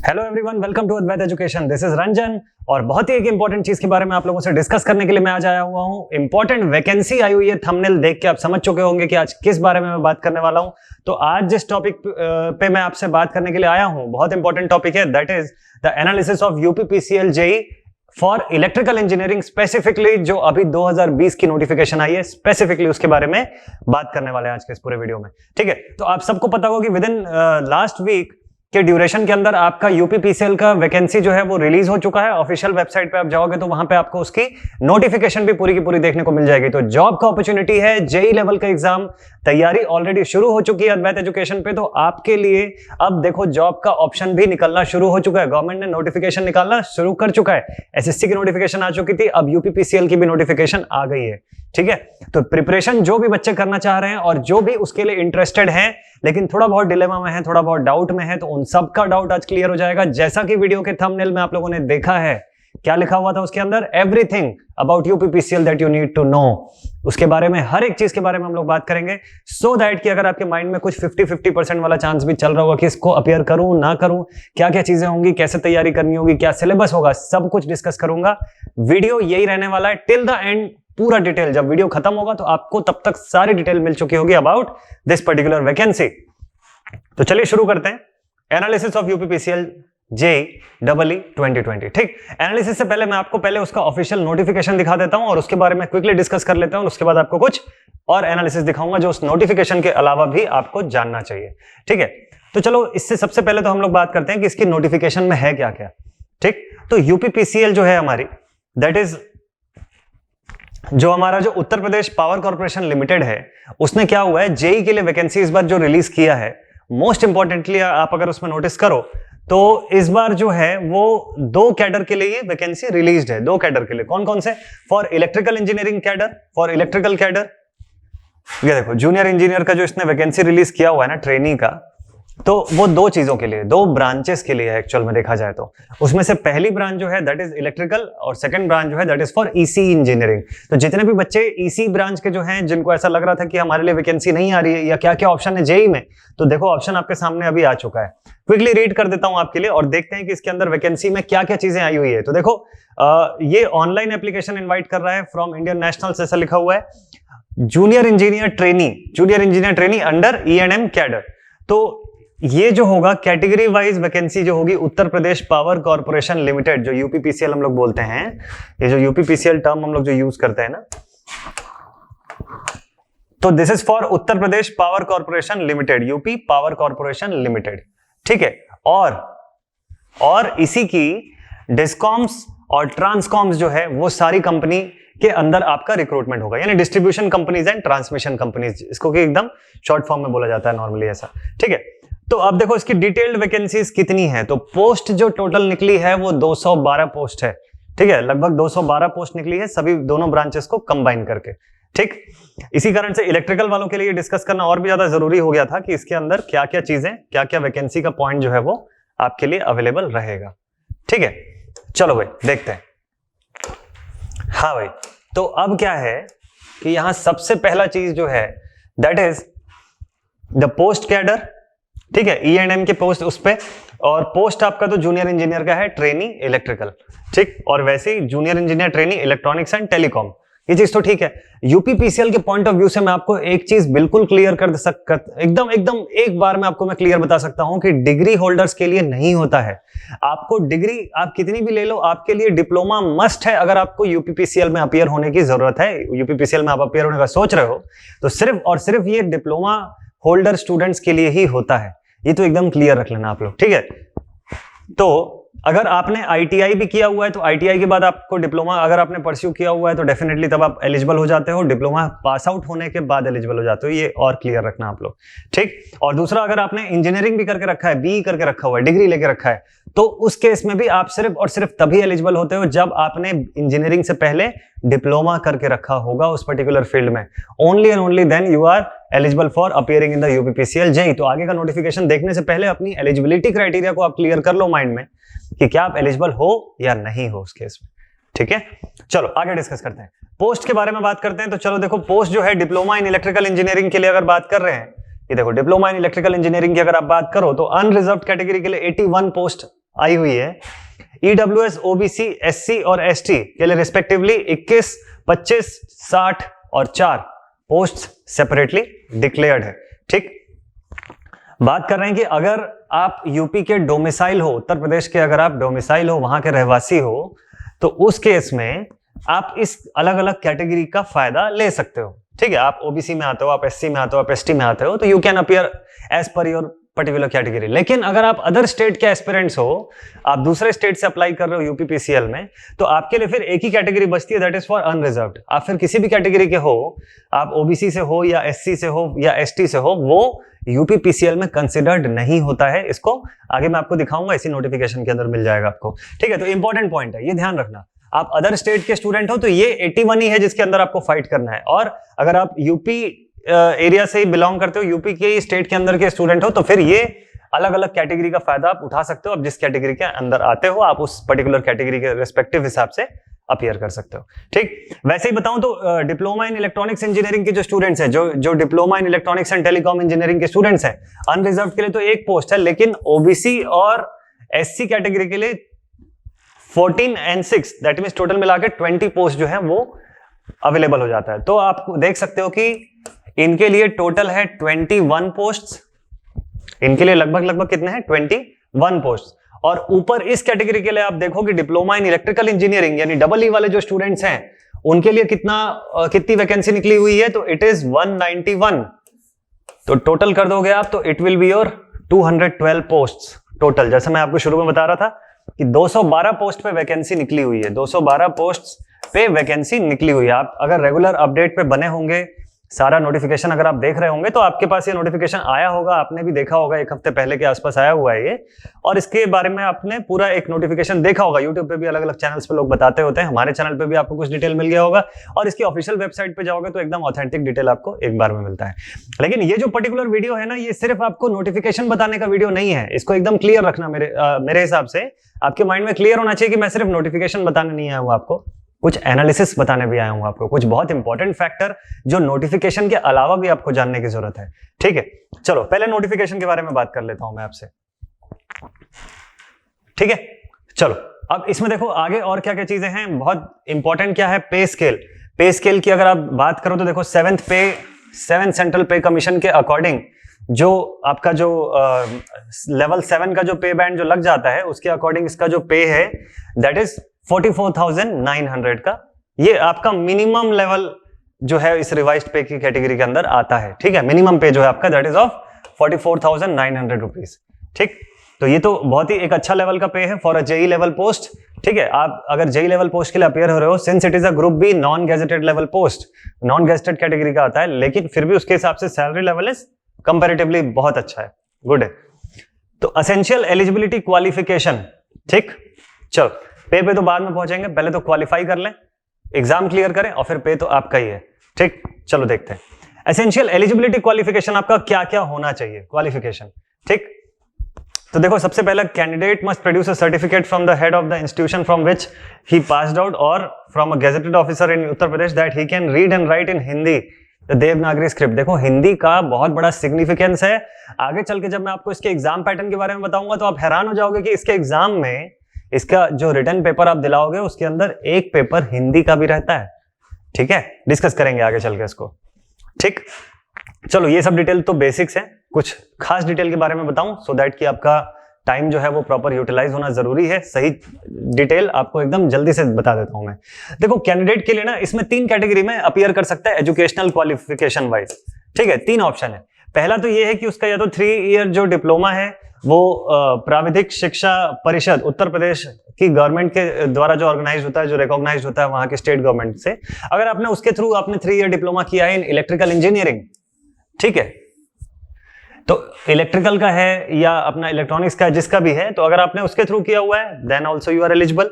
Hello everyone, welcome to Advait education. This is Ranjan और बहुत ही एक इंपॉर्टेंट चीज के बारे में आप लोगों से डिस्कस करने के लिए मैं आज आया हुआ हूं। इंपॉर्टेंट वैकेंसी आई हुई है, थंबनेल देख के आप समझ चुके होंगे कि आज किस बारे में मैं बात करने वाला हूं। तो आज जिस टॉपिक पे मैं आपसे बात करने के लिए आया हूं, बहुत इंपॉर्टेंट टॉपिक है, that is the analysis of UPPCL JEE for electrical engineering. Specifically जो अभी 2020 की नोटिफिकेशन आई है, स्पेसिफिकली उसके बारे में बात करने वाले हैं आज के इस पूरे वीडियो में। ठीक है, तो आप सबको पता होगा कि विद इन लास्ट वीक के ड्यूरेशन के अंदर आपका यूपीपीसीएल का वैकेंसी जो है वो रिलीज हो चुका है। ऑफिशियल वेबसाइट पे आप जाओगे तो वहां पे आपको उसकी नोटिफिकेशन भी पूरी की पूरी देखने को मिल जाएगी। तो जॉब का अपॉर्चुनिटी है, जेईई लेवल का एग्जाम तैयारी ऑलरेडी शुरू हो चुकी है अद्वैत एजुकेशन पे। तो आपके लिए अब देखो जॉब का ऑप्शन भी निकलना शुरू हो चुका है। गवर्नमेंट ने नोटिफिकेशन निकालना शुरू कर चुका है। एसएससी की नोटिफिकेशन आ चुकी थी, अब यूपीपीसीएल की भी नोटिफिकेशन आ गई है। ठीक है, तो प्रिपरेशन जो भी बच्चे करना चाह रहे हैं और जो भी उसके लिए इंटरेस्टेड हैं लेकिन थोड़ा बहुत डिलेमा में है, थोड़ा बहुत डाउट में है, तो उन सब का डाउट आज क्लियर हो जाएगा। जैसा कि वीडियो के थंबनेल में आप लोगों ने देखा है, क्या लिखा हुआ था उसके अंदर, everything about UPPCL that you need to know. उसके बारे में, हर एक चीज के बारे में हम लोग बात करेंगे, सो दैट कि अगर आपके माइंड में कुछ 50-50% वाला चांस भी चल रहा होगा कि इसको अपियर करूं ना करूं, क्या क्या चीजें होंगी, कैसे तैयारी करनी होगी, क्या सिलेबस होगा, सब कुछ डिस्कस करूंगा। वीडियो यही रहने वाला है टिल द एंड, पूरा डिटेल। जब वीडियो खत्म होगा तो आपको तब तक सारी डिटेल मिल चुकी होगी अबाउट दिस पर्टिकुलर वैकेंसी। तो चलिए शुरू करते हैं। Analysis of UPPCL JEE 2020। ठीक, एनालिसिस से पहले मैं आपको पहले उसका ऑफिशियल नोटिफिकेशन दिखा देता हूं और उसके बारे में क्विकली डिस्कस कर लेता हूं और उसके बाद आपको कुछ और एनालिसिस दिखाऊंगा जो उस नोटिफिकेशन के अलावा भी आपको जानना चाहिए। ठीक है, तो चलो इससे सबसे पहले तो हम लोग बात करते हैं कि इसकी नोटिफिकेशन में है क्या क्या। ठीक, तो यूपीपीसीएल जो है हमारी, दैट इज जो हमारा जो उत्तर प्रदेश पावर कॉर्पोरेशन लिमिटेड है, उसने क्या हुआ है, जेईई के लिए वैकेंसी इस बार जो रिलीज किया है, मोस्ट इंपॉर्टेंटली आप अगर उसमें नोटिस करो तो इस बार जो है वो 2 कैडर के लिए वैकेंसी रिलीज्ड है। 2 कैडर के लिए, कौन कौन से, for electrical engineering cadre, for electrical cadre. ये देखो जूनियर इंजीनियर का जो इसने वैकेंसी रिलीज किया हुआ है ना, ट्रेनी का, तो वो 2 चीजों के लिए, 2 ब्रांचेस के लिए एक्चुअल में देखा जाए तो। उसमें से पहली ब्रांच जो है दैट इज इलेक्ट्रिकल और सेकंड ब्रांच जो है that is for EC engineering. तो जितने भी बच्चे ईसी ब्रांच के जो हैं, जिनको ऐसा लग रहा था कि हमारे लिए वैकेंसी नहीं आ रही है या क्या क्या ऑप्शन है जेईई में, तो देखो ऑप्शन आपके सामने अभी आ चुका है। क्विकली रीड कर देता हूं आपके लिए और देखते हैं कि इसके अंदर वैकेंसी में क्या क्या चीजें आई हुई है। तो देखो ये ऑनलाइन एप्लीकेशन इन्वाइट कर रहा है फ्रॉम इंडियन नेशनल, ऐसा लिखा हुआ है, junior engineer trainee under ENM cadre. तो ये जो होगा कैटेगरी वाइज वैकेंसी जो होगी Uttar Pradesh power corporation limited, जो यूपीपीसीएल हम लोग बोलते हैं, ये जो यूपीपीसीएल टर्म हम लोग जो यूज करते हैं ना, तो this is for Uttar Pradesh power corporation limited, UP power corporation limited. ठीक है, और इसी की डिस्कॉम्स और ट्रांसकॉम्स जो है वो सारी कंपनी के अंदर आपका रिक्रूटमेंट होगा, यानी distribution companies and transmission companies, इसको कि एकदम शॉर्ट फॉर्म में बोला जाता है नॉर्मली ऐसा। ठीक है, तो अब देखो इसकी डिटेल्ड वैकेंसीज कितनी है। तो पोस्ट जो टोटल निकली है वो 212 पोस्ट है। ठीक है, लगभग 212 पोस्ट निकली है सभी दोनों ब्रांचेस को कंबाइन करके। ठीक, इसी कारण से इलेक्ट्रिकल वालों के लिए डिस्कस करना और भी ज्यादा जरूरी हो गया था कि इसके अंदर क्या क्या चीजें, क्या क्या वैकेंसी का पॉइंट जो है वो आपके लिए अवेलेबल रहेगा। ठीक है, चलो भाई देखते हैं। हाँ भाई, तो अब क्या है कि यहां सबसे पहला चीज जो है that is the post cadre. ठीक है, ईएनएम के पोस्ट उस पे, और पोस्ट आपका तो जूनियर इंजीनियर का है, ट्रेनी इलेक्ट्रिकल। ठीक, और वैसे ही junior engineer trainee electronics and telecom, ये चीज तो ठीक है। यूपीपीसीएल के पॉइंट ऑफ व्यू से मैं आपको एक चीज बिल्कुल क्लियर कर सकता, एकदम एक बार में आपको मैं क्लियर बता सकता हूं कि डिग्री होल्डर्स के लिए नहीं होता है। आपको डिग्री आप कितनी भी ले लो, आपके लिए डिप्लोमा मस्ट है। अगर आपको यूपीपीसीएल में अपियर होने की जरूरत है, यूपीपीसीएल में आप अपियर होने का सोच रहे हो, तो सिर्फ और सिर्फ ये डिप्लोमा होल्डर स्टूडेंट्स के लिए ही होता है। ये तो एकदम क्लियर रख लेना आप लोग। ठीक है, तो अगर आपने आईटीआई भी किया हुआ है तो आईटीआई के बाद आपको डिप्लोमा, अगर आपने परस्यू किया हुआ है तो डेफिनेटली तब आप एलिजिबल हो जाते हो। डिप्लोमा पास आउट होने के बाद एलिजिबल हो जाते हो, ये और क्लियर रखना आप लोग। ठीक, और दूसरा, अगर आपने इंजीनियरिंग भी करके रखा है, बीई करके रखा हुआ है, डिग्री लेके रखा है, तो उस केस में भी आप सिर्फ और सिर्फ तभी एलिजिबल होते हो जब आपने इंजीनियरिंग से पहले डिप्लोमा करके रखा होगा उस पर्टिकुलर फील्ड में। Only and only then you are eligible for appearing in the UPPCL JEE. तो आगे का नोटिफिकेशन देखने से पहले अपनी एलिजिबिलिटी क्राइटेरिया को आप क्लियर कर लो माइंड में कि क्या आप एलिजिबल हो या नहीं हो उस केस में। ठीक है, चलो आगे डिस्कस करते हैं। पोस्ट के बारे में बात करते हैं। तो चलो देखो, पोस्ट जो है डिप्लोमा इन इलेक्ट्रिकल इंजीनियरिंग के लिए अगर बात कर रहे हैं, ये देखो डिप्लोमा इन इलेक्ट्रिकल इंजीनियरिंग की अगर आप बात करो तो अनरिजर्व्ड कैटेगरी के लिए 81 पोस्ट आई हुई है, ईडब्ल्यूएस, ओबीसी, एससी और एसटी के लिए रिस्पेक्टिवली 21, 25, 60 और 4 पोस्ट सेपरेटली डिक्लेयर्ड है। ठीक, बात कर रहे हैं कि अगर आप यूपी के डोमिसाइल हो, उत्तर प्रदेश के अगर आप डोमिसाइल हो, वहां के रहवासी हो, तो उस केस में आप इस अलग अलग कैटेगरी का फायदा ले सकते हो। ठीक है, आप ओबीसी में आते हो, आप एससी में आते हो, आप एसटी में आते हो, तो you can appear as per your particular category. लेकिन अगर आप अदर स्टेट के एस्पिरेंट्स हो, आप दूसरे स्टेट से अप्लाई कर रहे हो यूपीपीसीएल में, तो आपके लिए फिर एक ही कैटेगरी बचती है, दैट इज फॉर अनरिजर्व्ड। आप फिर किसी भी कैटेगरी के हो, आप ओबीसी से हो या एससी से हो या एसटी से हो, वो यूपीपीसीएल में कंसिडर्ड नहीं होता है। इसको आगे मैं आपको दिखाऊंगा, इसी नोटिफिकेशन के अंदर मिल जाएगा आपको। ठीक है, तो इंपॉर्टेंट पॉइंट है, ये ध्यान रखना। आप अदर स्टेट के स्टूडेंट हो तो ये 81 ही है जिसके अंदर आपको फाइट करना है, और अगर आप यूपी एरिया से ही बिलोंग करते हो, यूपी के स्टेट के अंदर के स्टूडेंट हो, तो फिर ये अलग अलग कैटेगरी का फायदा आप उठा सकते हो। आप जिस कैटेगरी के अंदर आते हो, आप उस पर्टिकुलर कैटेगरी के रेस्पेक्टिव हिसाब से अपीयर कर सकते हो। ठीक, वैसे ही बताऊं तो डिप्लोमा इन इलेक्ट्रॉनिक्स इंजीनियरिंग के जो स्टूडेंट्स हैं, जो diploma in electronics and telecom engineering के स्टूडेंट्स हैं, अनरिजर्व के लिए तो एक पोस्ट है, लेकिन ओबीसी और एससी कैटेगरी के लिए 14 and 6 दैट मींस टोटल मिला के 20 पोस्ट जो है वो अवेलेबल हो जाता है। तो आप देख सकते हो कि इनके लिए टोटल है 21 पोस्ट्स, इनके लिए लगभग कितने हैं, 21 पोस्ट। और ऊपर इस कैटेगरी के लिए आप देखो कि डिप्लोमा इन इलेक्ट्रिकल इंजीनियरिंग यानी डबल ई वाले जो स्टूडेंट्स हैं, उनके लिए कितनी वैकेंसी निकली हुई है, तो इट इज 191। तो टोटल कर दोगे आप तो it will be your 212 posts total. जैसे मैं आपको शुरू में बता रहा था कि 212 पोस्ट पे वैकेंसी निकली हुई है, 212 पोस्ट पे वैकेंसी निकली हुई है। आप अगर रेगुलर अपडेट पे बने होंगे, सारा नोटिफिकेशन अगर आप देख रहे होंगे, तो आपके पास ये नोटिफिकेशन आया होगा, आपने भी देखा होगा, 1 हफ्ते पहले के आसपास आया हुआ है ये, और इसके बारे में आपने पूरा एक नोटिफिकेशन देखा होगा। यूट्यूब पे भी अलग अलग चैनल्स पे लोग बताते होते हैं, हमारे चैनल पे भी आपको कुछ डिटेल मिल गया होगा, और इसकी ऑफिशियल वेबसाइट पे जाओगे तो एकदम ऑथेंटिक डिटेल आपको एक बार में मिलता है। लेकिन ये जो पर्टिकुलर वीडियो है ना, ये सिर्फ आपको नोटिफिकेशन बताने का वीडियो नहीं है, इसको एकदम क्लियर रखना। मेरे हिसाब से आपके माइंड में क्लियर होना चाहिए कि मैं सिर्फ नोटिफिकेशन बताने नहीं आया हूं आपको, कुछ एनालिसिस बताने भी आया हूं आपको, कुछ बहुत इंपॉर्टेंट फैक्टर जो नोटिफिकेशन के अलावा भी आपको जानने की जरूरत है। ठीक है, चलो पहले नोटिफिकेशन के बारे में बात कर लेता हूं मैं आपसे। ठीक है, चलो अब इसमें देखो आगे और क्या क्या चीजें हैं। बहुत इंपॉर्टेंट क्या है, पे स्केल। पे स्केल की अगर आप बात करो तो देखो 7 सेंट्रल पे कमीशन के अकॉर्डिंग जो आपका जो लेवल 7 का जो पे बैंड जो लग जाता है, उसके अकॉर्डिंग इसका जो पे है दैट इज 44,900 का। ये आपका मिनिमम लेवल जो है इस रिवाइज्ड पे की कैटेगरी के अंदर आता है। ठीक है, मिनिमम पे जो है आपका दैट इज ऑफ 44,900 रुपीज। ठीक, तो ये तो बहुत ही एक अच्छा लेवल का पे है for a JE level post. ठीक है, आप अगर जेई लेवल पोस्ट के लिए अपियर हो रहे हो, since it is a group B non gazetted level post, non gazetted category का आता है, लेकिन फिर भी उसके हिसाब से सैलरी लेवल इज कंपैरेटिवली बहुत अच्छा है, गुड है। तो एसेंशियल एलिजिबिलिटी क्वालिफिकेशन। ठीक, चलो पे तो बाद में पहुंचेंगे, पहले तो क्वालिफाई कर लें, एग्जाम क्लियर करें और फिर पे तो आपका ही है। ठीक, चलो देखते हैं एसेंशियल एलिजिबिलिटी क्वालिफिकेशन आपका क्या क्या होना चाहिए। क्वालिफिकेशन, ठीक, तो देखो सबसे पहला, candidate must produce a certificate from the head of the institution from which he passed out और from a gazetted officer in Uttar Pradesh that he can read and write in Hindi the Devanagari script. देखो हिंदी का बहुत बड़ा सिग्निफिकेंस है। आगे चल के जब मैं आपको इसके एग्जाम पैटर्न के बारे में बताऊंगा तो आप हैरान हो जाओगे कि इसके एग्जाम में इसका जो रिटन पेपर आप दिलाओगे उसके अंदर एक पेपर हिंदी का भी रहता है। ठीक है, डिस्कस करेंगे आगे चल के इसको। ठीक, चलो ये सब डिटेल तो बेसिक्स है, कुछ खास डिटेल के बारे में बताऊं सो दैट कि आपका टाइम जो है वो प्रॉपर यूटिलाइज होना जरूरी है। सही डिटेल आपको एकदम जल्दी से बता देता हूं मैं। देखो कैंडिडेट के लिए ना इसमें 3 कैटेगरी में अपीयर कर सकता है एजुकेशनल क्वालिफिकेशन वाइज। ठीक है, 3 ऑप्शन है। पहला तो ये है कि उसका या तो 3 ईयर जो डिप्लोमा है वो प्राविधिक शिक्षा परिषद उत्तर प्रदेश की गवर्नमेंट के द्वारा जो ऑर्गेनाइज होता है, जो रिकॉग्नाइज होता है वहां के स्टेट गवर्नमेंट से, अगर आपने उसके थ्रू आपने 3 ईयर डिप्लोमा किया है इन इलेक्ट्रिकल इंजीनियरिंग, ठीक है, तो इलेक्ट्रिकल का है या अपना इलेक्ट्रॉनिक्स का जिसका भी है, तो अगर आपने उसके थ्रू किया हुआ है then also you are eligible.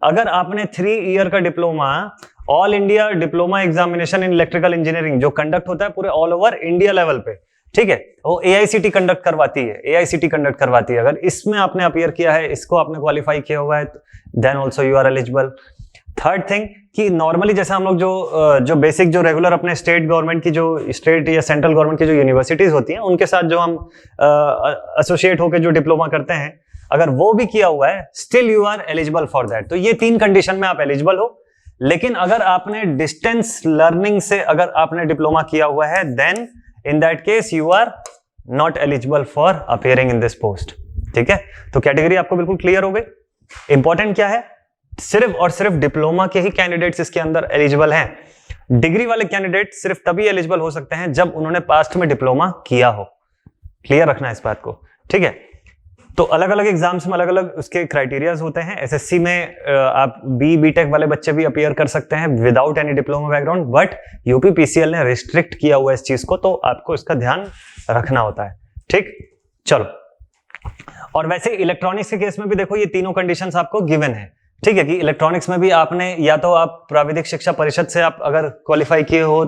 अगर आपने 3 ईयर का diploma all India diploma examination in electrical engineering जो कंडक्ट होता है पूरे ऑल ओवर इंडिया लेवल पे, ठीक है, वो AICT कंडक्ट करवाती है, AICT कंडक्ट करवाती है। अगर इसमें आपने अपीयर किया है, इसको आपने क्वालिफाई किया हुआ है, then also you are eligible. Third thing कि नॉर्मली जैसे हम लोग जो बेसिक जो रेगुलर अपने स्टेट गवर्नमेंट की जो स्टेट या सेंट्रल गवर्नमेंट की जो यूनिवर्सिटीज होती हैं उनके साथ जो हम एसोसिएट होकर जो डिप्लोमा करते हैं, अगर वो भी किया हुआ है still you are eligible for that. तो ये 3 कंडीशन में आप एलिजिबल हो। लेकिन अगर आपने डिस्टेंस लर्निंग से अगर आपने डिप्लोमा किया हुआ है then in that case you are not eligible for appearing in this post. ठीक है, तो कैटेगरी आपको बिल्कुल क्लियर हो गई। इंपॉर्टेंट क्या है, सिर्फ और सिर्फ डिप्लोमा के ही कैंडिडेट्स इसके अंदर एलिजिबल हैं। डिग्री वाले कैंडिडेट सिर्फ तभी एलिजिबल हो सकते हैं जब उन्होंने पास्ट में डिप्लोमा किया हो। क्लियर रखना इस बात को, ठीक है। तो अलग अलग एग्जाम्स में अलग अलग उसके क्राइटेरियाज होते हैं। एसएससी में आप बीटेक वाले बच्चे भी अपीयर कर सकते हैं without any diploma background, but UPPCL ने रिस्ट्रिक्ट किया हुआ है इस चीज को, तो आपको इसका ध्यान रखना होता है। ठीक, चलो। और वैसे इलेक्ट्रॉनिक्स के केस में भी देखो ये तीनों कंडीशंस आपको गिवन है। ठीक है, कि इलेक्ट्रॉनिक्स में भी आपने या तो आप प्राविधिक शिक्षा परिषद से आप अगर क्वालिफाई किए हो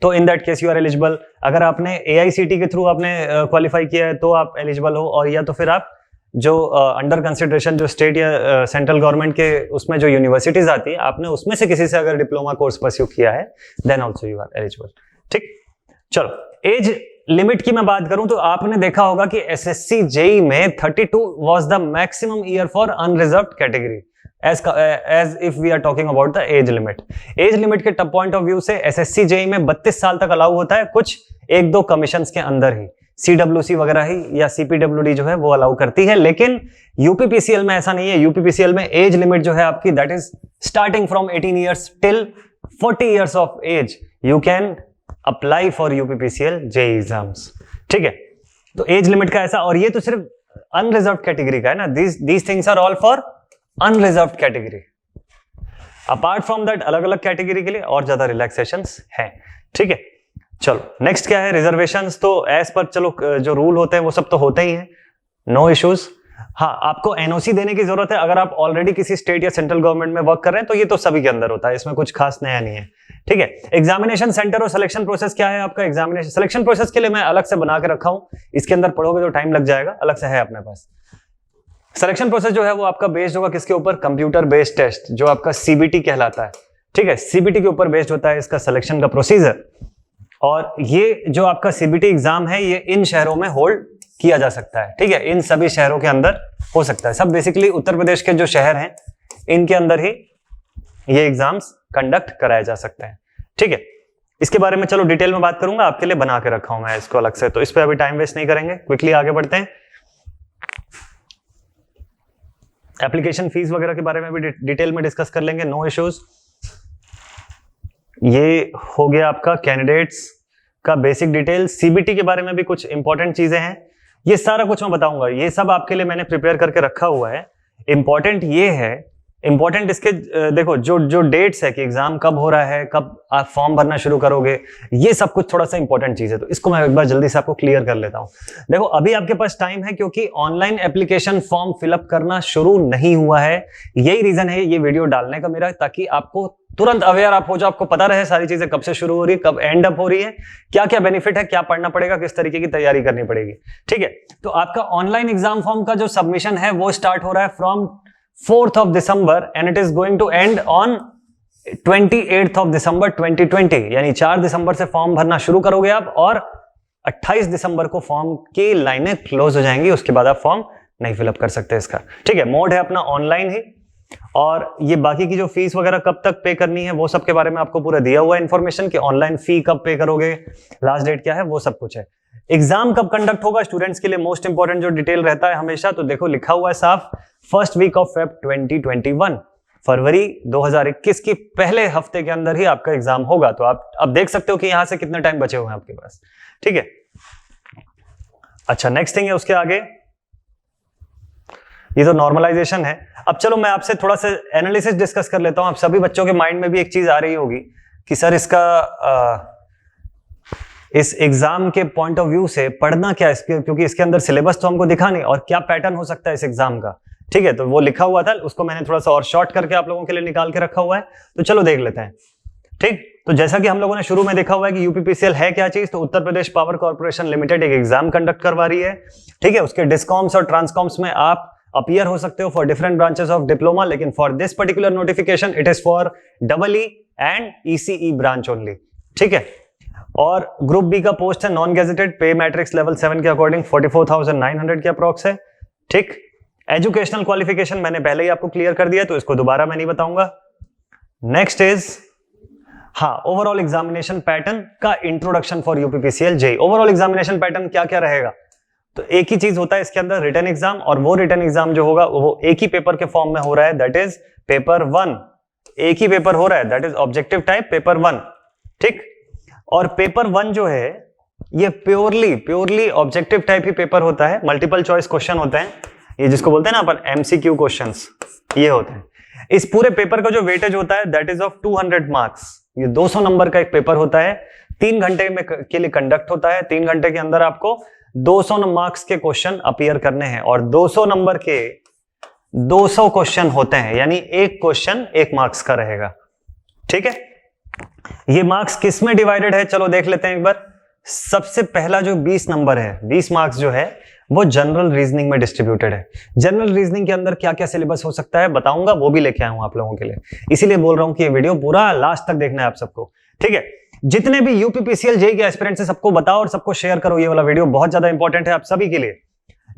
तो in that case you are eligible. अगर आपने एआईसीटी के थ्रू आपने क्वालिफाई किया है तो आप एलिजिबल हो, और या तो फिर आप जो अंडर कंसिडरेशन जो स्टेट या सेंट्रल गवर्नमेंट के उसमें जो यूनिवर्सिटीज आती है आपने उसमें से किसी से अगर डिप्लोमा कोर्स परस्यू किया है then also you are eligible. ठीक, चलो। एज लिमिट की मैं बात करूं तो आपने देखा होगा कि एसएससी जेई में 32 was the maximum year for unreserved category as if we are talking about the age limit। Age limit के टॉप पॉइंट ऑफ व्यू से एसएससी जेई में 32 साल तक अलाउ होता है, कुछ 1-2 कमीशंस के अंदर ही, सीडब्ल्यूसी वगैरह ही या सीपीडब्ल्यूडी जो है वो अलाउ करती है। लेकिन यूपीपीसीएल में ऐसा नहीं है। यूपीपीसीएल में एज लिमिट जो है आपकी that is starting from 18 years till 40 years of age you can apply for UPPCL JE exams. ठीक है, तो एज लिमिट का ऐसा, और ये तो सिर्फ अनरिजर्व्ड कैटेगरी का है ना, these things are all for unreserved category. Apart from that अलग अलग कैटेगरी के लिए और ज्यादा रिलैक्सेशंस हैं। ठीक है, चलो नेक्स्ट क्या है, रिजर्वेशंस। तो एज पर चलो जो रूल होते हैं वो सब तो होते ही हैं, नो इश्यूज। हाँ, आपको एनओसी देने की जरूरत है अगर आप ऑलरेडी किसी स्टेट या सेंट्रल गवर्नमेंट में वर्क कर रहे हैं, तो ये तो सभी के अंदर होता है, इसमें कुछ खास नया नहीं है। ठीक है, एग्जामिनेशन सेंटर और सिलेक्शन प्रोसेस क्या है आपका। एग्जामिनेशन सिलेक्शन प्रोसेस के लिए मैं अलग से बना के रखा हूं, इसके अंदर पढ़ोगे तो टाइम लग जाएगा, अलग से है अपने पास। सिलेक्शन प्रोसेस जो है वो आपका बेस्ड होगा किसके ऊपर, कंप्यूटर बेस्ड टेस्ट जो आपका सीबीटी कहलाता है। ठीक है, सीबीटी के ऊपर बेस्ड होता है इसका सिलेक्शन का प्रोसीजर। और ये जो आपका सीबीटी एग्जाम है ये इन शहरों में होल्ड किया जा सकता है। ठीक है, इन सभी शहरों के अंदर हो सकता है, सब बेसिकली उत्तर प्रदेश के जो शहर हैं इनके अंदर ही ये एग्जाम्स कंडक्ट कराए जा सकते हैं। ठीक है, इसके बारे में चलो डिटेल में बात करूंगा, आपके लिए बना के रखा हूं मैं इसको अलग से, तो इस पर अभी टाइम वेस्ट नहीं करेंगे, क्विकली आगे बढ़ते हैं। एप्लीकेशन फीस वगैरह के बारे में भी डिटेल में डिस्कस कर लेंगे, नो इश्यूज। ये हो गया आपका कैंडिडेट्स का बेसिक डिटेल। सीबीटी के बारे में भी कुछ इंपॉर्टेंट चीजें हैं, ये सारा कुछ मैं बताऊंगा, ये सब आपके लिए मैंने प्रिपेयर करके रखा हुआ है। इंपॉर्टेंट ये है, इंपॉर्टेंट इसके देखो जो डेट्स है कि एग्जाम कब हो रहा है, कब आप फॉर्म भरना शुरू करोगे, ये सब कुछ थोड़ा सा इंपॉर्टेंट चीज है, तो इसको मैं एक बार जल्दी से आपको क्लियर कर लेता हूं। देखो अभी आपके पास टाइम है क्योंकि ऑनलाइन एप्लीकेशन फॉर्म फिलअप करना शुरू नहीं हुआ है, यही रीजन है ये वीडियो डालने का मेरा, ताकि आपको तुरंत अवेयर आप हो जाओ, आपको पता रहे सारी चीजें कब से शुरू हो रही है, कब एंड अप हो रही है, क्या क्या बेनिफिट है, क्या पढ़ना पड़ेगा, किस तरीके की तैयारी करनी पड़ेगी। ठीक है, तो आपका ऑनलाइन एग्जाम फॉर्म का जो सबमिशन है वो स्टार्ट हो रहा है from 4th of December and it is going to end on 28th of December 2020, यानी 4 दिसंबर से फॉर्म भरना शुरू करोगे आप, और 28 दिसंबर को फॉर्म की लाइनें क्लोज हो जाएंगी, उसके बाद आप फॉर्म नहीं फिलअप कर सकते इसका। ठीक है, मोड है अपना ऑनलाइन ही, और ये बाकी की जो फीस वगैरह कब तक पे करनी है वो सब के बारे में आपको पूरा दिया हुआ है इन्फॉर्मेशन, कि ऑनलाइन फी कब पे करोगे, लास्ट डेट क्या है, वो सब कुछ है। एग्जाम कब कंडक्ट होगा स्टूडेंट्स के लिए मोस्ट इंपॉर्टेंट जो डिटेल रहता है हमेशा, तो देखो लिखा हुआ है साफ, फर्स्ट वीक ऑफ फेब 2021, फरवरी 2021 की पहले हफ्ते के अंदर ही आपका एग्जाम होगा। तो आप अब देख सकते हो कि यहां से कितना टाइम बचे हुए हैं आपके पास। ठीक है, अच्छा नेक्स्ट थिंग है उसके आगे, ये तो नॉर्मलाइजेशन है। अब चलो मैं आपसे थोड़ा सा एनालिसिस डिस्कस कर लेता हूं। आप सभी बच्चों के माइंड में भी एक चीज आ रही होगी कि सर इसका इस एग्जाम के पॉइंट ऑफ व्यू से पढ़ना क्या है, क्योंकि इसके अंदर सिलेबस तो हमको दिखा नहीं, और क्या पैटर्न हो सकता है इस एग्जाम का। ठीक है, तो वो लिखा हुआ था, उसको मैंने थोड़ा सा और शॉर्ट करके आप लोगों के लिए निकाल के रखा हुआ है, तो चलो देख लेते हैं। ठीक, तो जैसा कि हम लोगों ने शुरू में देखा हुआ है कि यूपीपीसीएल है क्या चीज, तो उत्तर प्रदेश पावर कॉर्पोरेशन लिमिटेड एक एग्जाम कंडक्ट करवा रही है। ठीक है, उसके डिस्कॉम्स और ट्रांसकॉम्स में आप अपीयर हो सकते हो for different branches of diploma, लेकिन for this particular notification it is for EE and ECE branch only. ठीक है, और ग्रुप बी का पोस्ट है non gazetted, pay matrix level 7 के अकॉर्डिंग 44,900 के अप्रॉक्स है। ठीक, एजुकेशनल क्वालिफिकेशन मैंने पहले ही आपको क्लियर कर दिया, तो इसको दोबारा मैं नहीं बताऊंगा। Next is overall examination pattern का introduction for UPPCL JEE. Overall examination pattern क्या क्या रहेगा, तो एक ही चीज होता है इसके अंदर, रिटन एग्जाम, और वो रिटन एग्जाम जो होगा वो एक ही पेपर के फॉर्म में हो रहा है, दैट इज पेपर 1। एक ही पेपर हो रहा है, that is objective type paper 1, ठीक। और पेपर 1 जो है ये प्योरली ऑब्जेक्टिव टाइप ही पेपर होता है, मल्टीपल चॉइस क्वेश्चन होते हैं, ये जिसको बोलते हैं ना अपन एमसीक्यू क्वेश्चंस, ये होते हैं। इस पूरे पेपर का जो वेटेज होता है दैट इज ऑफ 200 मार्क्स। ये 200 नंबर का एक पेपर होता है, 3 घंटे में के लिए कंडक्ट होता है। 3 घंटे के अंदर आपको 200 मार्क्स के क्वेश्चन अपीयर करने हैं, और 200 नंबर के 200 क्वेश्चन होते हैं, यानी एक क्वेश्चन 1 मार्क्स का रहेगा, ठीक है। ये मार्क्स किस में डिवाइडेड है, चलो देख लेते हैं एक बार। सबसे पहला जो 20 नंबर है, 20 मार्क्स जो है वो जनरल रीजनिंग में डिस्ट्रीब्यूटेड है। जनरल रीजनिंग के अंदर क्या क्या सिलेबस हो सकता है बताऊंगा, वो भी लेके आया हूं आप लोगों के लिए, इसीलिए बोल रहा हूं कि ये वीडियो पूरा लास्ट तक देखना है आप सबको, ठीक है। जितने भी यूपीपीसीएल जेईई के एस्पिरेंट्स हैं सबको बताओ और सबको शेयर करो, ये वाला वीडियो बहुत ज्यादा इंपॉर्टेंट है आप सभी के लिए।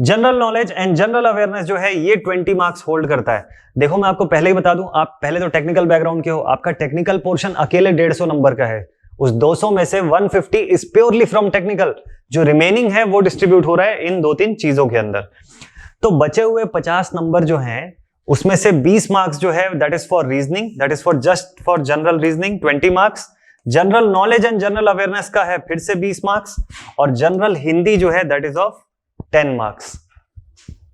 General knowledge and general awareness जो है ये 20 मार्क्स होल्ड करता है। देखो मैं आपको पहले ही बता दूं, आप पहले तो टेक्निकल बैकग्राउंड के हो, आपका टेक्निकल पोर्शन अकेले 150 नंबर का है, उस 200 में से 150 इज प्योरली फ्रॉम टेक्निकल, जो रिमेनिंग है वो डिस्ट्रीब्यूट हो रहा है इन 2-3 चीजों के अंदर। तो बचे हुए 50 नंबर जो हैं उसमें से 20 मार्क्स जो है that is for reasoning, that is for just for general reasoning 20 marks. General knowledge and general awareness का है फिर से 20 मार्क्स, और जनरल हिंदी जो है दैट इज ऑफ 10 मार्क्स।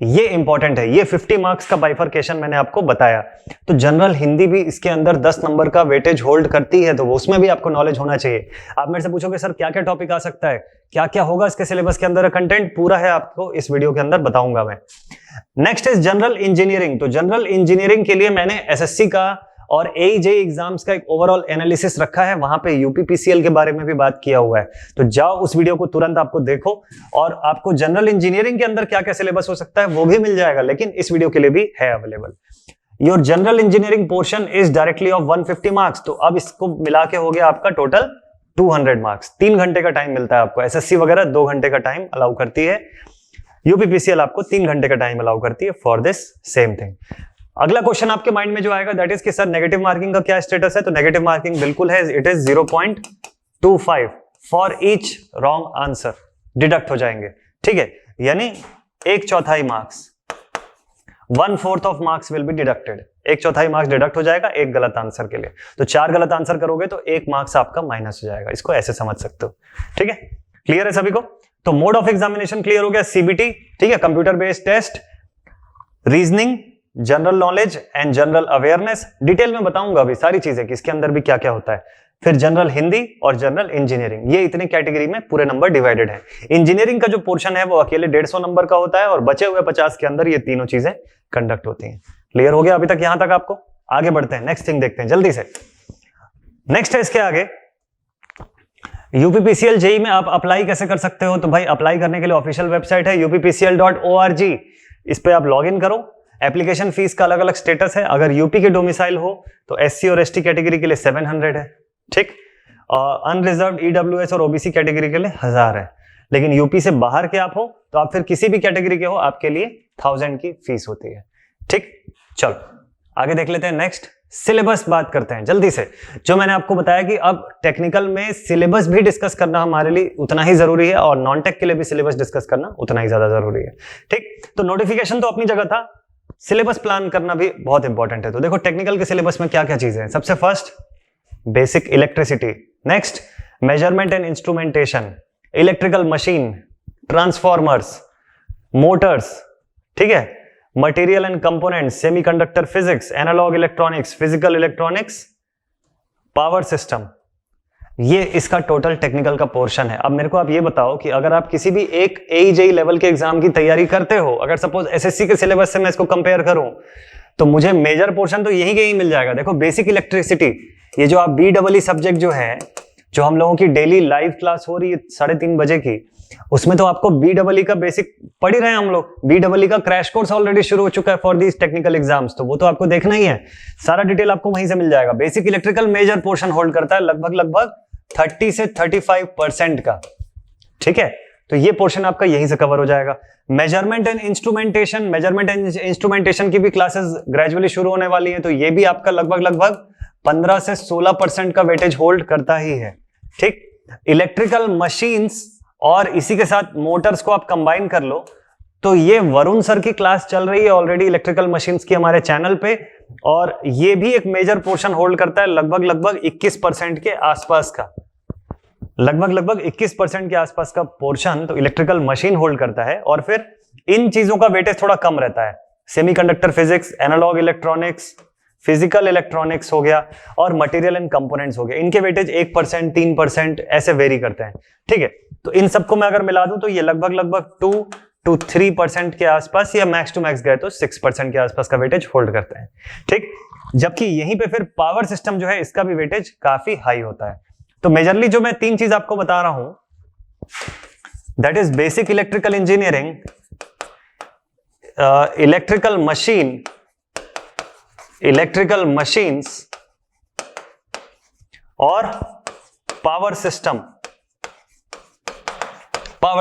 ये इंपॉर्टेंट है, ये 50 मार्क्स का बाइफर्केशन मैंने आपको बताया। तो जनरल हिंदी भी इसके अंदर 10 नंबर का वेटेज होल्ड करती है, तो उसमें भी आपको नॉलेज होना चाहिए। आप मेरे से पूछोगे सर क्या क्या टॉपिक आ सकता है, क्या क्या होगा इसके सिलेबस के अंदर, कंटेंट पूरा है आपको इस वीडियो के अंदर बताऊंगा मैं। Next is general engineering. तो जनरल इंजीनियरिंग के लिए मैंने एसएससी का और जेईई एग्जाम्स का एक ओवरऑल एनालिसिस रखा है, वहां पे यूपीपीसीएल के बारे में भी बात किया हुआ है, तो जाओ उस वीडियो को तुरंत आपको देखो, और आपको जनरल इंजीनियरिंग के अंदर क्या क्या सिलेबस हो सकता है वो भी मिल जाएगा, लेकिन इस वीडियो के लिए भी है available. Your general engineering portion is directly of 150 marks, तो अब इसको मिला के हो गया आपका टोटल 200 मार्क्स। 3 घंटे का टाइम मिलता है आपको, एसएससी वगैरह 2 घंटे का टाइम अलाउ करती है, यूपीपीसीएल आपको 3 घंटे का टाइम अलाउ करती है फॉर दिस सेम थिंग। अगला क्वेश्चन आपके माइंड में जो आएगा दैट इज कि सर नेगेटिव मार्किंग का क्या स्टेटस है, तो नेगेटिव मार्किंग बिल्कुल है, it is 0.25 for each wrong answer deduct हो जाएंगे, ठीक है। यानी 1/4 marks, 1/4 of marks will be deducted, 1/4 marks deduct हो जाएगा एक गलत आंसर के लिए। तो 4 गलत आंसर करोगे तो 1 मार्क्स आपका माइनस हो जाएगा, इसको ऐसे समझ सकते हो, ठीक है। क्लियर है सभी को। तो मोड ऑफ एग्जामिनेशन क्लियर हो गया, सीबीटी, ठीक है, computer based test, reasoning, general knowledge and general awareness. Detail में बताऊंगा अभी सारी चीजें कि इसके अंदर भी क्या क्या होता है। फिर जनरल हिंदी और जनरल इंजीनियरिंग, ये इतनी कैटेगरी में पूरे नंबर डिवाइडेड है। इंजीनियरिंग का जो पोर्शन है वो अकेले 150 नंबर का होता है, और बचे हुए 50 के अंदर ये तीनों चीजें कंडक्ट होती हैं। क्लियर हो गया अभी तक यहां तक आपको। आगे बढ़ते हैं, नेक्स्ट थिंग देखते हैं जल्दी से। नेक्स्ट है इसके आगे, यूपीपीसीएल जेईई में आप अप्लाई कैसे कर सकते हो, तो भाई अप्लाई करने के लिए ऑफिशियल वेबसाइट है uppcl.org, इस पे आप लॉग इन करो। एप्लीकेशन फीस का अलग अलग स्टेटस है, अगर यूपी के डोमिसाइल हो तो एससी और एसटी कैटेगरी के लिए 700 है, ठीक, अनरिजर्व्ड ईडब्ल्यूएस और ओबीसी कैटेगरी के लिए 1000 है। लेकिन यूपी से बाहर के आप हो तो आप फिर किसी भी कैटेगरी के हो आपके लिए 1000 की फीस होती है, ठीक। चलो आगे देख लेते हैं। नेक्स्ट सिलेबस बात करते हैं जल्दी से। जो मैंने आपको बताया कि अब टेक्निकल में सिलेबस भी डिस्कस करना हमारे लिए उतना ही जरूरी है, और नॉन टेक के लिए भी सिलेबस डिस्कस करना उतना ही ज्यादा जरूरी है, ठीक। तो नोटिफिकेशन तो अपनी जगह था, सिलेबस प्लान करना भी बहुत इंपॉर्टेंट है। तो देखो टेक्निकल के सिलेबस में क्या क्या चीजें हैं। सबसे first basic electricity, next measurement and instrumentation, electrical machine, transformers, motors, ठीक है, material and components, semiconductor physics, analog electronics, physical electronics, power system, ये इसका टोटल टेक्निकल का पोर्शन है। अब मेरे को आप ये बताओ कि अगर आप किसी भी एक जेईई लेवल के एग्जाम की तैयारी करते हो, अगर सपोज एसएससी के सिलेबस से मैं इसको कंपेयर करूं, तो मुझे मेजर पोर्शन तो यही कहीं मिल जाएगा। देखो बेसिक इलेक्ट्रिसिटी, ये जो आप बीईई सब्जेक्ट जो है, जो हम लोगों की डेली लाइव क्लास हो रही है 3:30 बजे की, उसमें तो आपको बीईई का बेसिक पढ़ ही रहे हैं हम लोग। बीईई का क्रैश कोर्स ऑलरेडी शुरू हो चुका है फॉर दीज टेक्निकल एग्जाम्स, तो वो तो आपको देखना ही है, सारा डिटेल आपको वहीं से मिल जाएगा। Basic electrical major portion hold करता है लगभग 30 से 35% का, ठीक है। तो ये पोर्शन आपका यहीं से कवर हो जाएगा। मेजरमेंट एंड इंस्ट्रूमेंटेशन की भी क्लासेस ग्रेजुअली शुरू होने वाली हैं, तो ये भी आपका लगभग 15 से 16% का वेटेज होल्ड करता ही है। ठीक, इलेक्ट्रिकल मशीन्स और इसी के साथ मोटर्स को आप कंबाइन कर लो, तो ये वरुण सर की क्लास चल रही है ऑलरेडी इलेक्ट्रिकल मशीन्स की हमारे चैनल पे, और ये भी एक मेजर पोर्शन होल्ड करता है लगभग 21% के आसपास का, लगभग 21% के आसपास का पोर्शन तो इलेक्ट्रिकल मशीन होल्ड करता है। और फिर इन चीजों का वेटेज थोड़ा कम रहता है, semiconductor physics, analog electronics, physical electronics हो गया और मटेरियल एंड कंपोनेंट्स हो गया, इनके वेटेज 1%, 3% ऐसे वेरी करते हैं। ठीक है, तो इन सबको मैं अगर मिला दूं तो ये लगभग 2 to 3% के आसपास, या मैक्स टू मैक्स गए तो 6% के आसपास का वेटेज होल्ड करते हैं। ठीक, जबकि यहीं पे फिर पावर सिस्टम जो है इसका भी वेटेज काफी हाई होता है। तो मेजरली जो मैं 3 चीज आपको बता रहा हूं, that is basic electrical engineering, electrical machines और पावर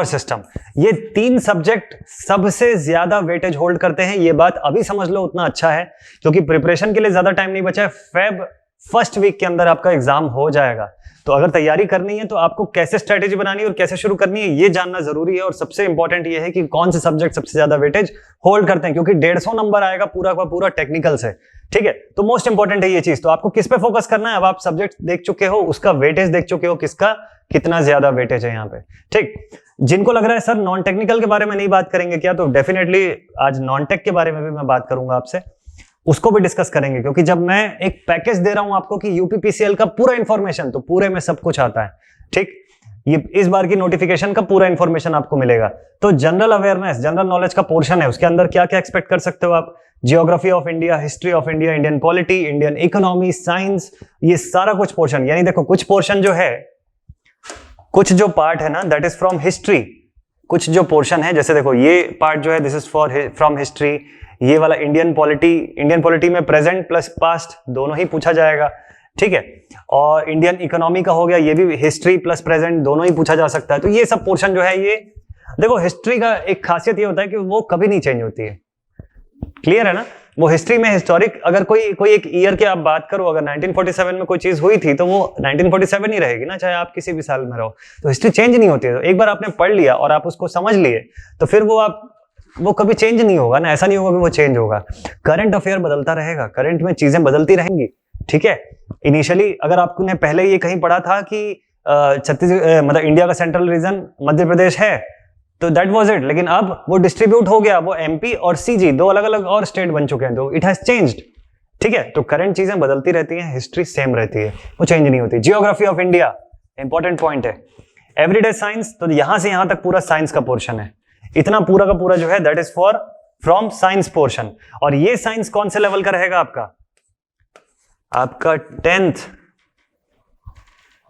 सिस्टम, ये 3 सब्जेक्ट सबसे ज्यादा वेटेज होल्ड करते हैं। ये बात अभी समझ लो, उतना अच्छा है, क्योंकि प्रिपरेशन के लिए ज्यादा टाइम नहीं बचा है। फेब फर्स्ट वीक के अंदर आपका एग्जाम हो जाएगा, तो अगर तैयारी करनी है तो आपको कैसे स्ट्रेटेजी बनानी है और कैसे शुरू करनी है ये जानना जरूरी है। और सबसे इंपॉर्टेंट ये है कि कौन से सब्जेक्ट सबसे ज्यादा वेटेज होल्ड करते हैं, क्योंकि 150 नंबर आएगा पूरा का पूरा टेक्निकल से। ठीक है, तो मोस्ट इंपॉर्टेंट है ये चीज। तो आपको किस पे फोकस करना है, अब आप सब्जेक्ट देख चुके हो, उसका वेटेज देख चुके हो, किसका कितना ज्यादा वेटेज है यहाँ पे। ठीक, जिनको लग रहा है सर नॉन टेक्निकल के बारे में नहीं बात करेंगे क्या, तो डेफिनेटली आज नॉन टेक के बारे में भी मैं बात करूंगा आपसे, उसको भी डिस्कस करेंगे। क्योंकि जब मैं एक पैकेज दे रहा हूं आपको कि यूपीपीसीएल का पूरा इंफॉर्मेशन, तो पूरे में सब कुछ आता है। ठीक, ये इस बार की नोटिफिकेशन का पूरा इंफॉर्मेशन आपको मिलेगा। तो जनरल अवेयरनेस, जनरल नॉलेज का पोर्शन है, उसके अंदर क्या क्या एक्सपेक्ट कर सकते हो आप, geography of India, history of India, Indian polity, Indian economy, science, ये सारा कुछ पोर्शन। यानी देखो कुछ पोर्शन जो है, कुछ जो पार्ट है ना दैट इज फ्रॉम हिस्ट्री, कुछ जो पोर्शन है, जैसे देखो ये पार्ट जो है दिस इज फ्रॉम हिस्ट्री, ये वाला इंडियन पॉलिटी में प्रेजेंट प्लस पास्ट दोनों ही पूछा जाएगा। ठीक है, और इंडियन इकोनॉमी का हो गया, ये भी हिस्ट्री प्लस प्रेजेंट दोनों ही पूछा जा सकता है। तो ये सब पोर्शन जो है, ये देखो हिस्ट्री का एक खासियत ये होता है कि वो कभी नहीं चेंज होती है। क्लियर है ना, वो हिस्ट्री में हिस्टोरिक, अगर कोई एक ईयर की आप बात करो, अगर 1947 में कोई चीज हुई थी तो वो 1947 ही रहेगी ना, चाहे आप किसी भी साल में रहो। तो हिस्ट्री चेंज नहीं होती है। तो एक बार आपने पढ़ लिया और आप उसको समझ लिए, तो फिर वो कभी चेंज नहीं होगा ना, ऐसा नहीं होगा कि वो चेंज होगा। करंट अफेयर बदलता रहेगा, करंट में चीजें बदलती रहेंगी। ठीक है, इनिशियली अगर आपने पहले ये कहीं पढ़ा था कि छत्तीसगढ़ मतलब इंडिया का सेंट्रल रीजन मध्य प्रदेश है, तो दैट वाज इट। लेकिन अब वो डिस्ट्रीब्यूट हो गया, वो एमपी और सीजी दो अलग अलग और स्टेट बन चुके हैं, तो इट हैज चेंज्ड। ठीक है, तो करंट चीजें बदलती रहती हैं, हिस्ट्री सेम रहती है, वो चेंज नहीं होती। Geography of India important point है। एवरीडे साइंस, तो यहां से यहां तक पूरा साइंस का पोर्शन है, इतना पूरा का पूरा जो है that is from science portion. और ये साइंस कौन से लेवल का रहेगा आपका 10th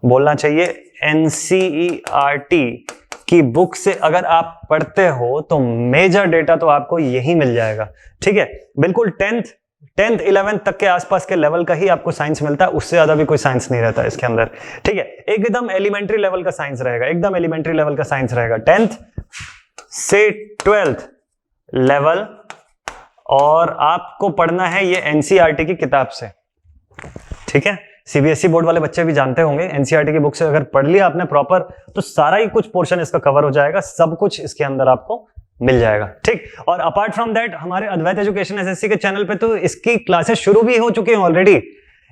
बोलना चाहिए, एनसीईआरटी की बुक से अगर आप पढ़ते हो तो मेजर डेटा तो आपको यही मिल जाएगा। ठीक है, बिल्कुल 10th 11th तक के आसपास के लेवल का ही आपको साइंस मिलता है, उससे ज्यादा भी कोई साइंस नहीं रहता इसके अंदर। ठीक है, एकदम एलिमेंट्री लेवल का साइंस रहेगा, एकदम एलिमेंट्री लेवल का साइंस रहेगा 10th से 12th लेवल। और आपको पढ़ना है ये एनसीईआरटी की किताब से। ठीक है, सीबीएसई बोर्ड वाले बच्चे भी जानते होंगे, एनसीईआरटी की बुक से अगर पढ़ लिया आपने प्रॉपर, तो सारा ही कुछ पोर्शन इसका कवर हो जाएगा, सब कुछ इसके अंदर आपको मिल जाएगा। ठीक, और अपार्ट फ्रॉम दैट हमारे अद्वैत एजुकेशन एसएससी के चैनल पे तो इसकी क्लासेस शुरू भी हो चुकी हैं ऑलरेडी।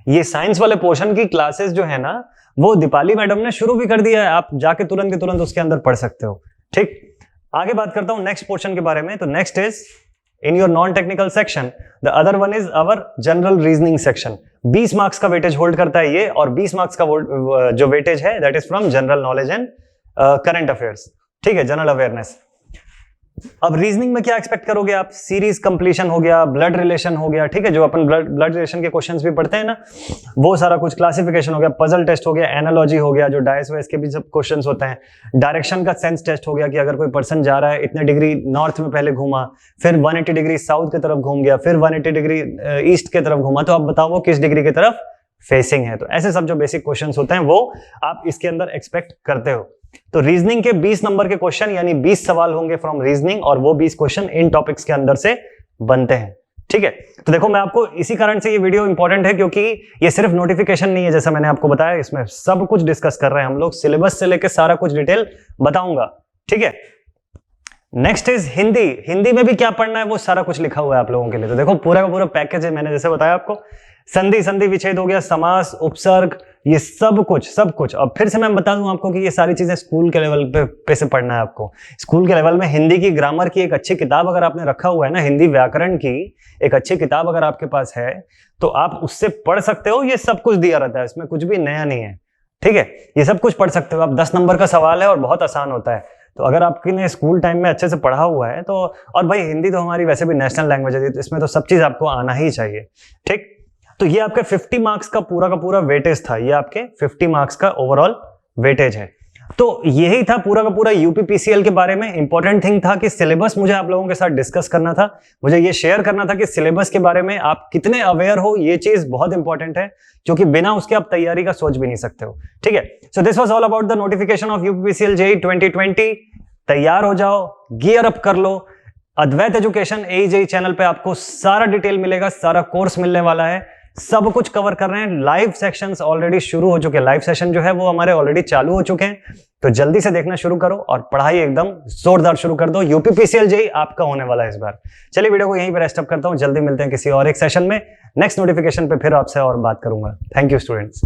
ये साइंस वाले पोर्शन की क्लासेस जो है ना, वो दीपाली मैडम ने शुरू भी कर दिया है, आप जाके तुरंत के तुरंत उसके अंदर पढ़ सकते हो। ठीक, आगे बात करता हूं नेक्स्ट पोर्शन के बारे में। तो next is in your non-technical section, the other one is our general reasoning section. 20 marks का वेटेज होल्ड करता है ये, और 20 मार्क्स का जो वेटेज है that is from general knowledge and current affairs. ठीक है, जनरल अवेयरनेस। अब रीजनिंग में क्या एक्सपेक्ट करोगे आप, सीरीज कंप्लीशन हो गया, ब्लड रिलेशन हो गया। ठीक है, जो अपन ब्लड रिलेशन के क्वेश्चंस भी पढ़ते हैं ना, वो सारा कुछ, क्लासिफिकेशन हो गया, पजल टेस्ट हो गया, एनालॉजी हो गया, जो डायस वाइस के भी सब क्वेश्चंस होते हैं, डायरेक्शन का सेंस टेस्ट हो गया कि अगर कोई पर्सन जा रहा है इतने डिग्री नॉर्थ में पहले घूमा, फिर 180 डिग्री साउथ की तरफ घूम गया, फिर 180 डिग्री ईस्ट की तरफ घूमा, तो आप बताओ वो किस डिग्री की तरफ फेसिंग है। तो ऐसे सब जो बेसिक क्वेश्चंस होते हैं वो आप इसके अंदर एक्सपेक्ट करते हो। तो रीजनिंग के 20 नंबर के क्वेश्चन यानी 20 सवाल होंगे फ्रॉम रीजनिंग, और वो 20 क्वेश्चन इन टॉपिक्स के अंदर से बनते हैं। ठीक है, तो देखो मैं आपको इसी कारण से ये वीडियो इंपॉर्टेंट है, क्योंकि ये सिर्फ नोटिफिकेशन नहीं है, जैसा मैंने आपको बताया, इसमें सब कुछ डिस्कस कर रहे हैं हम लोग, सिलेबस से लेकर सारा कुछ डिटेल बताऊंगा। ठीक है, नेक्स्ट इज हिंदी। हिंदी में भी क्या पढ़ना है वो सारा कुछ लिखा हुआ है आप लोगों के लिए। तो देखो पूरा का पूरा पैकेज है, मैंने जैसे बताया आपको, संधि, संधि विच्छेद हो गया, समास, उपसर्ग, ये सब कुछ। अब फिर से मैं बता दूं आपको कि ये सारी चीजें स्कूल के लेवल पे से पढ़ना है आपको। स्कूल के लेवल में हिंदी की ग्रामर की एक अच्छी किताब अगर आपने रखा हुआ है ना, हिंदी व्याकरण की एक अच्छी किताब अगर आपके पास है तो आप उससे पढ़ सकते हो। ये सब कुछ दिया रहता है, इसमें कुछ भी नया नहीं है। ठीक है, ये सब कुछ पढ़ सकते हो आप। 10 नंबर का सवाल है और बहुत आसान होता है। तो अगर आपने स्कूल टाइम में अच्छे से पढ़ा हुआ है तो, और भाई हिंदी तो हमारी वैसे भी नेशनल लैंग्वेज है, तो इसमें तो सब चीज आपको आना ही चाहिए। ठीक, तो ये आपके 50 मार्क्स का पूरा वेटेज था। ये आपके 50 मार्क्स का ओवरऑल वेटेज है। तो यही था पूरा का पूरा यूपीपीसीएल के बारे में। इंपॉर्टेंट थिंग था कि सिलेबस मुझे आप लोगों के साथ डिस्कस करना था, मुझे ये शेयर करना था कि सिलेबस के बारे में आप कितने अवेयर हो। ये चीज बहुत इंपॉर्टेंट है, क्योंकि बिना उसके आप तैयारी का सोच भी नहीं सकते हो। ठीक है, so this was all about the notification of UPPCL JEE 2020। तैयार हो जाओ, गियर अप कर लो। अद्वैत एजुकेशन AEJEE चैनल पे आपको सारा डिटेल मिलेगा, सारा कोर्स मिलने वाला है, सब कुछ कवर कर रहे हैं। लाइव सेशंस ऑलरेडी शुरू हो चुके हैं, लाइव सेशन जो है वो हमारे ऑलरेडी चालू हो चुके हैं। तो जल्दी से देखना शुरू करो और पढ़ाई एकदम जोरदार शुरू कर दो। यूपीपीसीएल जेईई आपका होने वाला है इस बार। चलिए वीडियो को यहीं पर रेस्ट अप करता हूं, जल्दी मिलते हैं किसी और एक सेशन में। नेक्स्ट नोटिफिकेशन पे फिर आपसे और बात करूंगा। Thank you students.